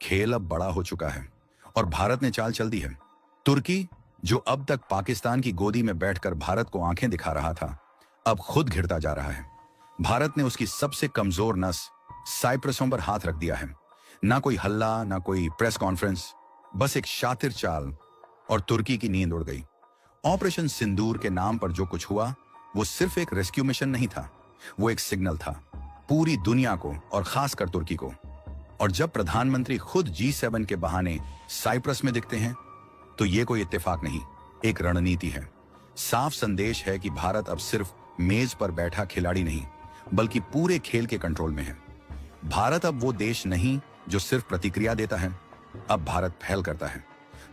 खेल अब बड़ा हो चुका है और भारत ने चाल चल दी है। तुर्की, जो अब तक पाकिस्तान की गोदी में बैठकर भारत को आंखें दिखा रहा था, अब खुद घिरता जा रहा है। भारत ने उसकी सबसे कमजोर नस साइप्रसों पर हाथ रख दिया है। ना कोई हल्ला, ना कोई प्रेस कॉन्फ्रेंस, बस एक शातिर चाल, और तुर्की की नींद उड़ गई। ऑपरेशन सिंदूर के नाम पर जो कुछ हुआ, वो सिर्फ एक रेस्क्यू मिशन नहीं था, वो एक सिग्नल था पूरी दुनिया को और खासकर तुर्की को। और जब प्रधानमंत्री खुद G7 के बहाने साइप्रस में दिखते हैं, तो ये कोई इत्तेफाक नहीं, एक रणनीति है। साफ संदेश है कि भारत अब सिर्फ मेज पर बैठा खिलाड़ी नहीं, बल्कि पूरे खेल के कंट्रोल में है। भारत अब वो देश नहीं जो सिर्फ प्रतिक्रिया देता है, अब भारत पहल करता है।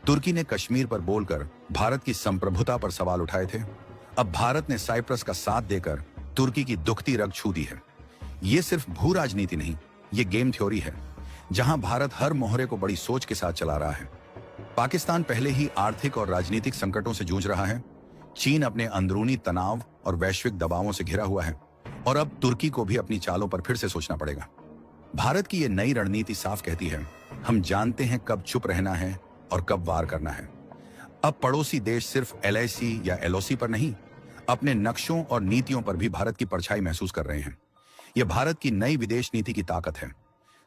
तुर्की ने कश्मीर पर बोलकर भारत की संप्रभुता पर सवाल उठाए थे, अब भारत ने साइप्रस का साथ देकर तुर्की की दुखती रग छू दी है। ये सिर्फ भू राजनीति नहीं, ये गेम थ्योरी है, जहां भारत हर मोहरे को बड़ी सोच के साथ चला रहा है। पाकिस्तान पहले ही आर्थिक और राजनीतिक संकटों से जूझ रहा है, चीन अपने अंदरूनी तनाव और वैश्विक दबावों से घिरा हुआ है, और अब तुर्की को भी अपनी चालों पर फिर से सोचना पड़ेगा। भारत की यह नई रणनीति साफ कहती है, हम जानते हैं कब चुप रहना है और कब वार करना है। अब पड़ोसी देश सिर्फ LIC या LOC पर नहीं, अपने नक्शों और नीतियों पर भी भारत की परछाई महसूस कर रहे हैं। यह भारत की नई विदेश नीति की ताकत है,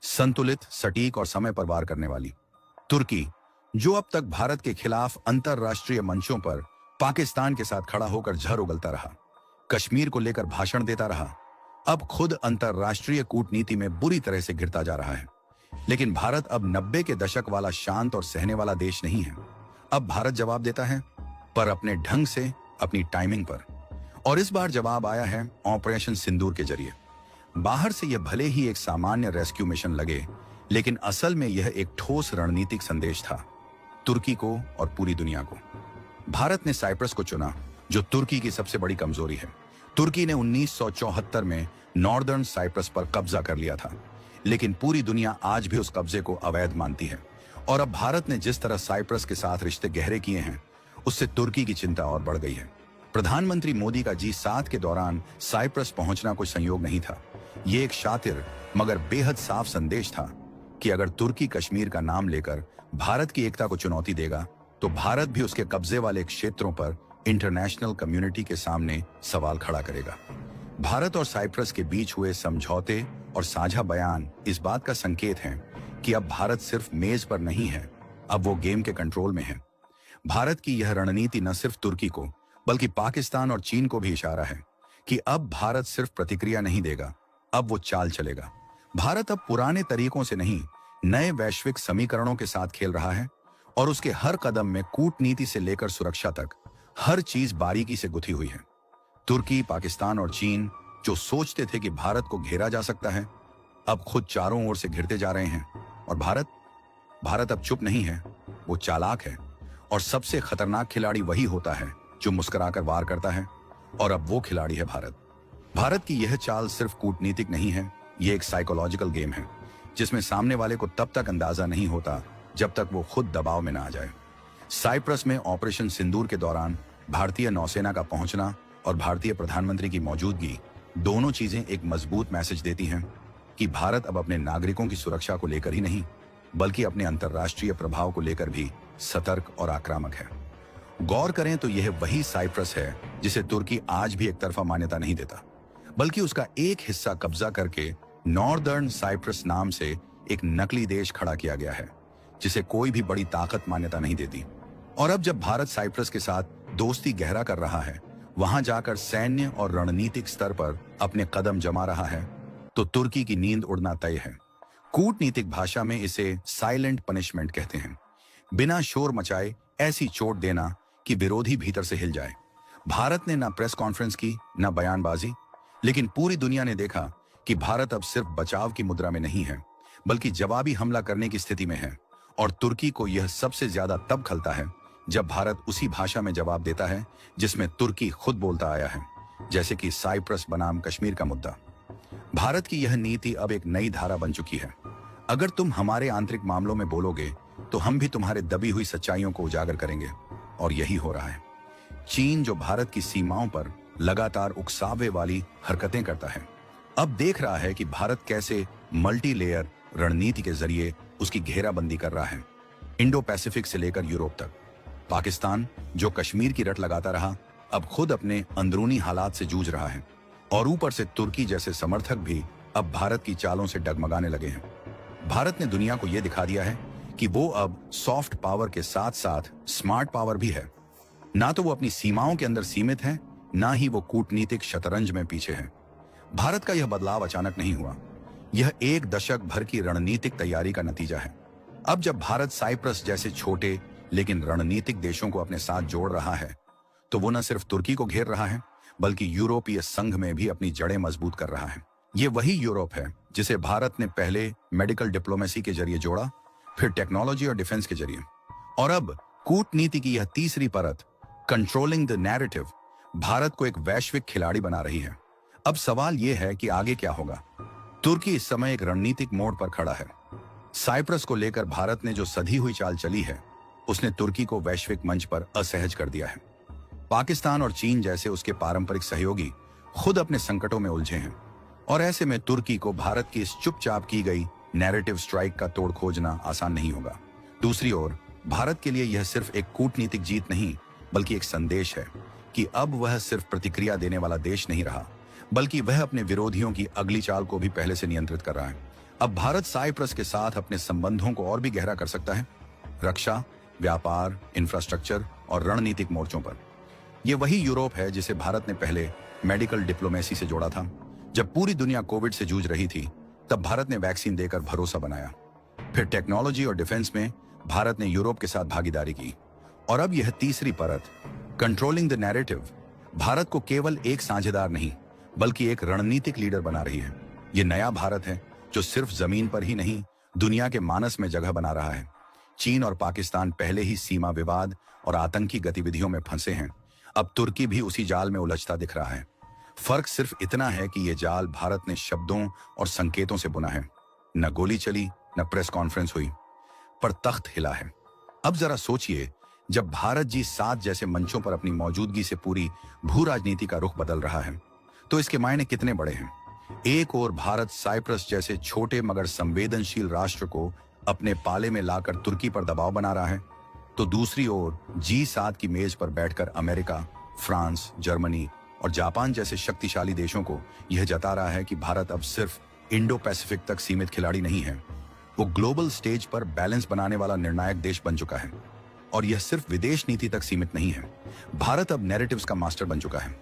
संतुलित, सटीक और समय पर वार करने वाली। तुर्की, जो अब तक भारत के खिलाफ अंतरराष्ट्रीय मंचों पर पाकिस्तान के साथ खड़ा होकर जहर उगलता रहा, कश्मीर को लेकर भाषण देता रहा, अब खुद अंतरराष्ट्रीय कूटनीति में बुरी तरह से गिरता जा रहा है। लेकिन भारत अब 90 के दशक वाला शांत और सहने वाला देश नहीं है। अब भारत जवाब देता है, पर अपने ढंग से, अपनी टाइमिंग पर। और इस बार जवाब आया है ऑपरेशन सिंदूर के जरिए। बाहर से यह भले ही एक सामान्य रेस्क्यू मिशन लगे, लेकिन असल में यह एक ठोस रणनीतिक संदेश था, तुर्की को और पूरी दुनिया को। भारत ने साइप्रस को चुना, जो तुर्की की सबसे बड़ी कमजोरी है। तुर्की ने 1974 में नॉर्दर्न साइप्रस पर कब्जा कर लिया था, लेकिन पूरी दुनिया आज भी उस कब्जे को अवैध मानती है। और अब भारत ने जिस तरह साइप्रस के साथ रिश्ते गहरे किए हैं, उससे तुर्की की चिंता और बढ़ गई है। प्रधानमंत्री मोदी का G7 के दौरान साइप्रस पहुंचना कोई संयोग नहीं था। ये एक शातिर मगर बेहद साफ संदेश था कि अगर तुर्की कश्मीर का नाम लेकर भारत की एकता को चुनौती देगा, तो भारत भी उसके कब्जे वाले क्षेत्रों पर इंटरनेशनल कम्युनिटी के सामने सवाल खड़ा करेगा। भारत और साइप्रस के बीच हुए समझौते और साझा बयान इस बात का संकेत हैं कि अब भारत सिर्फ मेज पर नहीं है, अब वो गेम के कंट्रोल में है। भारत की यह रणनीति न सिर्फ तुर्की को, बल्कि पाकिस्तान और चीन को भी इशारा है कि अब भारत सिर्फ प्रतिक्रिया नहीं देगा, अब वो चाल चलेगा। भारत अब पुराने तरीकों से नहीं, नए वैश्विक समीकरणों के साथ खेल रहा है, और उसके हर कदम में कूटनीति से लेकर सुरक्षा तक हर चीज बारीकी से गुथी हुई है। तुर्की, पाकिस्तान और चीन, जो सोचते थे कि भारत को घेरा जा सकता है, अब खुद चारों ओर से घिरते जा रहे हैं। और भारत अब चुप नहीं है, वो चालाक है। और सबसे खतरनाक खिलाड़ी वही होता है जो मुस्कुराकर वार करता है, और अब वो खिलाड़ी है भारत। भारत की यह चाल सिर्फ कूटनीतिक नहीं है, ये एक साइकोलॉजिकल गेम है, जिसमें सामने वाले को तब तक अंदाजा नहीं होता जब तक वो खुद दबाव में ना आ जाए। साइप्रस में ऑपरेशन सिंदूर के दौरान भारतीय नौसेना का पहुंचना और भारतीय प्रधानमंत्री की मौजूदगी, दोनों चीजें एक मजबूत मैसेज देती हैं कि भारत अब अपने नागरिकों की सुरक्षा को लेकर ही नहीं, बल्कि अपने अंतर्राष्ट्रीय प्रभाव को लेकर भी सतर्क और आक्रामक है। गौर करें तो यह वही साइप्रस है जिसे तुर्की आज भी एक तरफा मान्यता नहीं देता, बल्कि उसका एक हिस्सा कब्जा करके नॉर्दर्न साइप्रस नाम से एक नकली देश खड़ा किया गया है, जिसे कोई भी बड़ी ताकत मान्यता नहीं देती। और अब जब भारत साइप्रस के साथ दोस्ती गहरा कर रहा है, वहां जाकर सैन्य और रणनीतिक स्तर पर अपने कदम जमा रहा है, तो तुर्की की नींद उड़ना तय है। कूटनीतिक भाषा में इसे साइलेंट पनिशमेंट कहते हैं। बिना शोर मचाए ऐसी चोट देना कि विरोधी भीतर से हिल जाए। भारत ने ना प्रेस कॉन्फ्रेंस की, ना बयानबाजी, लेकिन पूरी दुनिया ने देखा कि भारत अब सिर्फ बचाव की मुद्रा में नहीं है, बल्कि जवाबी हमला करने की स्थिति में है। और तुर्की को यह सबसे ज्यादा तब खलता है जब भारत उसी भाषा में जवाब देता है जिसमें तुर्की खुद बोलता आया है, जैसे कि साइप्रस बनाम कश्मीर का मुद्दा। भारत की यह नीति अब एक नई धारा बन चुकी है। अगर तुम हमारे आंतरिक मामलों में बोलोगे, तो हम भी तुम्हारे दबी हुई सच्चाइयों को उजागर करेंगे। और यही हो रहा है। चीन, जो भारत की सीमाओं पर लगातार उकसावे वाली हरकतें करता है, अब देख रहा है कि भारत कैसे मल्टी लेयर रणनीति के जरिए उसकी घेराबंदी कर रहा है, इंडो पैसिफिक से लेकर यूरोप तक। पाकिस्तान, जो कश्मीर की रट लगाता रहा, अब खुद अपने अंदरूनी हालात से जूझ रहा है। और ऊपर से तुर्की जैसे समर्थक भी अब भारत की चालों से डगमगाने लगे हैं। भारत ने दुनिया को यह दिखा दिया है कि वो अब सॉफ्ट पावर के साथ साथ स्मार्ट पावर भी है। ना तो वो अपनी सीमाओं के अंदर सीमित है, ना ही वो कूटनीतिक शतरंज में पीछे है। भारत का यह बदलाव अचानक नहीं हुआ, यह एक दशक भर की रणनीतिक तैयारी का नतीजा है। अब जब भारत साइप्रस जैसे छोटे लेकिन रणनीतिक देशों को अपने साथ जोड़ रहा है, तो वो न सिर्फ तुर्की को घेर रहा है, बल्कि यूरोपीय संघ में भी अपनी जड़ें मजबूत कर रहा है। ये वही यूरोप है जिसे भारत ने पहले मेडिकल डिप्लोमेसी के जरिए जोड़ा, फिर टेक्नोलॉजी और डिफेंस के जरिए, और अब कूटनीति की यह तीसरी परत, कंट्रोलिंग द नैरेटिव, भारत को एक वैश्विक खिलाड़ी बना रही है। अब सवाल यह है कि आगे क्या होगा। तुर्की इस समय एक रणनीतिक मोड़ पर खड़ा है। साइप्रस को लेकर भारत ने जो सधी हुई चाल चली है, उसने तुर्की को वैश्विक मंच पर असहज कर दिया है। पाकिस्तान और चीन जैसे उसके पारंपरिक सहयोगी खुद अपने संकटों में उलझे हैं, और ऐसे में तुर्की को भारत की इस चुपचाप की गई नैरेटिव स्ट्राइक का तोड़ खोजना आसान नहीं होगा। दूसरी ओर भारत के लिए यह सिर्फ एक कूटनीतिक जीत नहीं, बल्कि एक संदेश है कि अब वह सिर्फ प्रतिक्रिया देने वाला देश नहीं रहा, बल्कि वह अपने विरोधियों की अगली चाल को भी पहले से नियंत्रित कर रहा है। अब भारत साइप्रस के साथ अपने संबंधों को और भी गहरा कर सकता है, रक्षा, व्यापार, इंफ्रास्ट्रक्चर और रणनीतिक मोर्चों पर। यह वही यूरोप है जिसे भारत ने पहले मेडिकल डिप्लोमेसी से जोड़ा था। जब पूरी दुनिया कोविड से जूझ रही थी, तब भारत ने वैक्सीन देकर भरोसा बनाया। फिर टेक्नोलॉजी और डिफेंस में भारत ने यूरोप के साथ भागीदारी की, और अब यह तीसरी परत, कंट्रोलिंग द नैरेटिव, भारत को केवल एक साझेदार नहीं, बल्कि एक रणनीतिक लीडर बना रही है। यह नया भारत है जो सिर्फ जमीन पर ही नहीं, दुनिया के मानस में जगह बना रहा है। चीन और पाकिस्तान पहले ही सीमा विवाद और आतंकी गतिविधियों में फंसे हैं, अब तुर्की भी उसी जाल में उलझता दिख रहा है। फर्क सिर्फ इतना है कि यह जाल भारत ने शब्दों और संकेतों से बुना है। न गोली चली, न प्रेस कॉन्फ्रेंस हुई, पर तख्त हिला है। अब जरा सोचिए, जब भारत G7 जैसे मंचों पर अपनी मौजूदगी से पूरी भू राजनीति का रुख बदल रहा है, तो इसके मायने कितने बड़े हैं। एक ओर भारत साइप्रस जैसे छोटे मगर संवेदनशील राष्ट्र को अपने पाले में लाकर तुर्की पर दबाव बना रहा है, तो दूसरी ओर G7 की मेज पर बैठकर अमेरिका, फ्रांस, जर्मनी और जापान जैसे शक्तिशाली देशों को यह जता रहा है कि भारत अब सिर्फ इंडो पैसिफिक तक सीमित खिलाड़ी नहीं है, वो ग्लोबल स्टेज पर बैलेंस बनाने वाला निर्णायक देश बन चुका है। और यह सिर्फ विदेश नीति तक सीमित नहीं है, भारत अब नैरेटिव्स का मास्टर बन चुका है।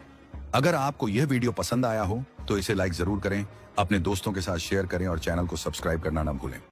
अगर आपको यह वीडियो पसंद आया हो तो इसे लाइक जरूर करें, अपने दोस्तों के साथ शेयर करें और चैनल को सब्सक्राइब करना ना भूलें।